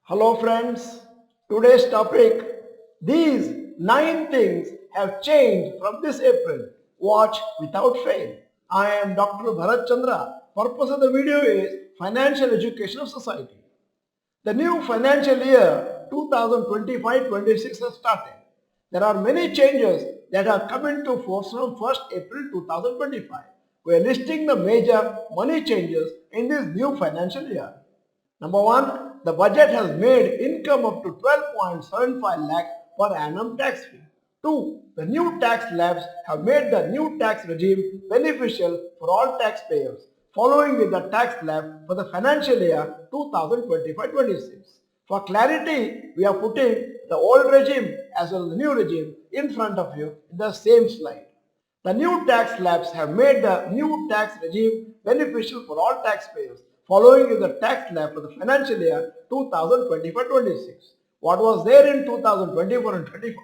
Hello friends, today's topic, these 9 things have changed from this April. Watch without fail. I am Dr. Bharath Chandra. Purpose of the video is financial education of society. The new financial year 2025-26 has started. There are many changes that have come into force from 1st April 2025. We are listing the major money changes in this new financial year. Number one, the budget has made income up to 12.75 lakh per annum tax free. Two, the new tax slabs have made the new tax regime beneficial for all taxpayers, following with the tax slab for the financial year 2025-26. For clarity, we are putting the old regime as well as the new regime in front of you in the same slide. The new tax slabs have made the new tax regime beneficial for all taxpayers, following is the tax slab for the financial year 2024-26. What was there in 2024 and 25?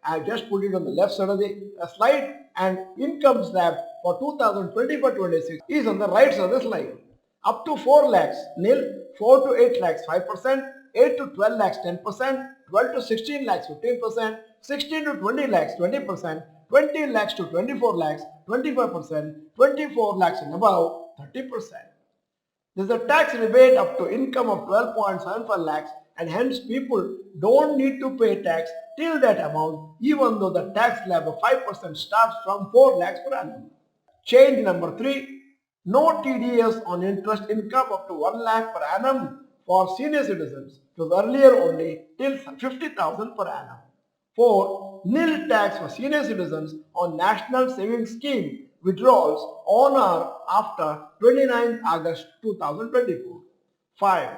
I have just put it on the left side of the slide, and income slab for 2024-26 is on the right side of the slide. Up to 4 lakhs nil, 4 to 8 lakhs 5%, 8 to 12 lakhs 10%, 12 to 16 lakhs 15%, 16 to 20 lakhs 20%, 20 lakhs to 24 lakhs 25%, 24 lakhs and above 30%. There is a tax rebate up to income of 12.75 lakhs, and hence people don't need to pay tax till that amount, even though the tax slab of 5% starts from 4 lakhs per annum. Change number 3, no TDS on interest income up to 1 lakh per annum for senior citizens. It was earlier only till 50,000 per annum. 4. Nil tax for senior citizens on National Savings Scheme withdrawals on or after 29 August 2024. 5.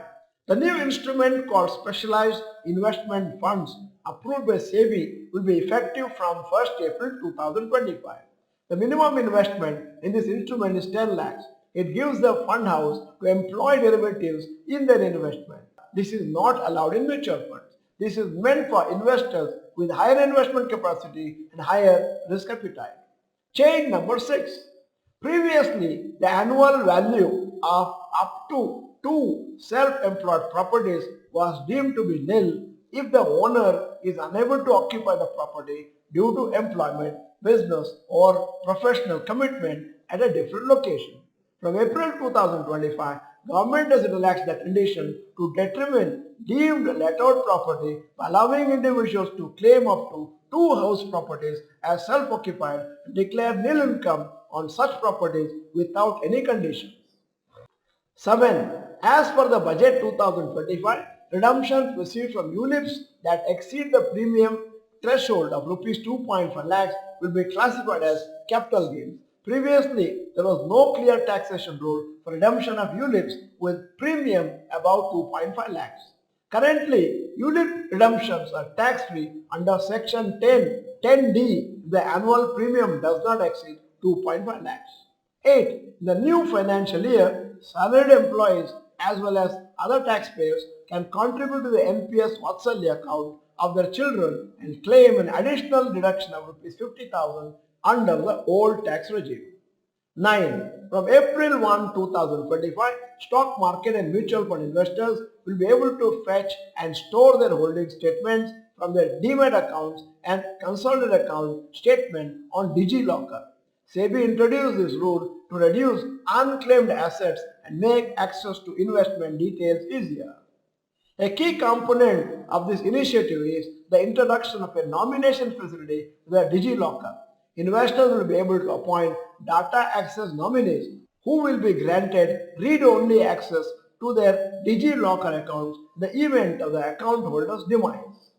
The new instrument called Specialized Investment Funds approved by SEBI will be effective from 1st April 2025. The minimum investment in this instrument is 10 lakhs. It gives the fund house to employ derivatives in their investment. This is not allowed in mutual funds. This is meant for investors with higher investment capacity and higher risk appetite. Change number 6. Previously, the annual value of up to 2 self-employed properties was deemed to be nil if the owner is unable to occupy the property due to employment, business or professional commitment at a different location. From April 2025, government has relaxed the condition to determine deemed let-out property by allowing individuals to claim up to 2 house properties as self-occupied and declare nil income on such properties without any conditions. 7. As per the budget 2025, redemptions received from ULIPs that exceed the premium threshold of rupees 2.5 lakhs will be classified as capital gains. Previously, there was no clear taxation rule for redemption of ULIPs with premium above 2.5 lakhs. Currently, ULIP redemptions are tax-free under Section 10D if the annual premium does not exceed 2.5 lakhs. 8. In the new financial year, salaried employees as well as other taxpayers can contribute to the NPS Vatsalya account of their children and claim an additional deduction of Rs 50,000 under the old tax regime. 9. From April 1, 2025, stock market and mutual fund investors will be able to fetch and store their holding statements from their demat accounts and consolidated account statement on DigiLocker. SEBI introduced this rule to reduce unclaimed assets and make access to investment details easier. A key component of this initiative is the introduction of a nomination facility to the DigiLocker. Investors will be able to appoint data access nominees who will be granted read-only access to their DigiLocker accounts in the event of the account holder's demise.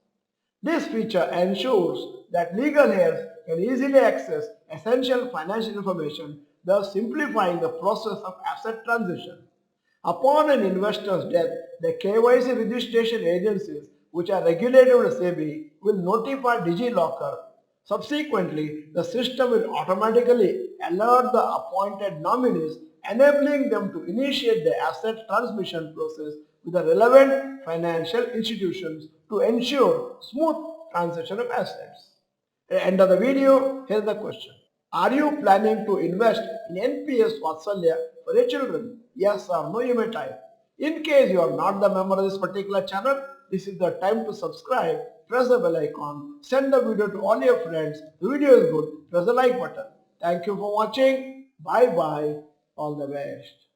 This feature ensures that legal heirs can easily access essential financial information, thus simplifying the process of asset transition. Upon an investor's death, the KYC registration agencies, which are regulated by SEBI, will notify DigiLocker. Subsequently, the system will automatically alert the appointed nominees, enabling them to initiate the asset transmission process with the relevant financial institutions to ensure smooth transition of assets. At the end of the video, here's the question. Are you planning to invest in NPS Vatsalya for your children? Yes or no, you may type. In case you are not the member of this particular channel, This is the time to subscribe. Press the bell icon. Send the video to all your friends. The video is good. Press the like button. Thank you for watching. Bye bye. All the best.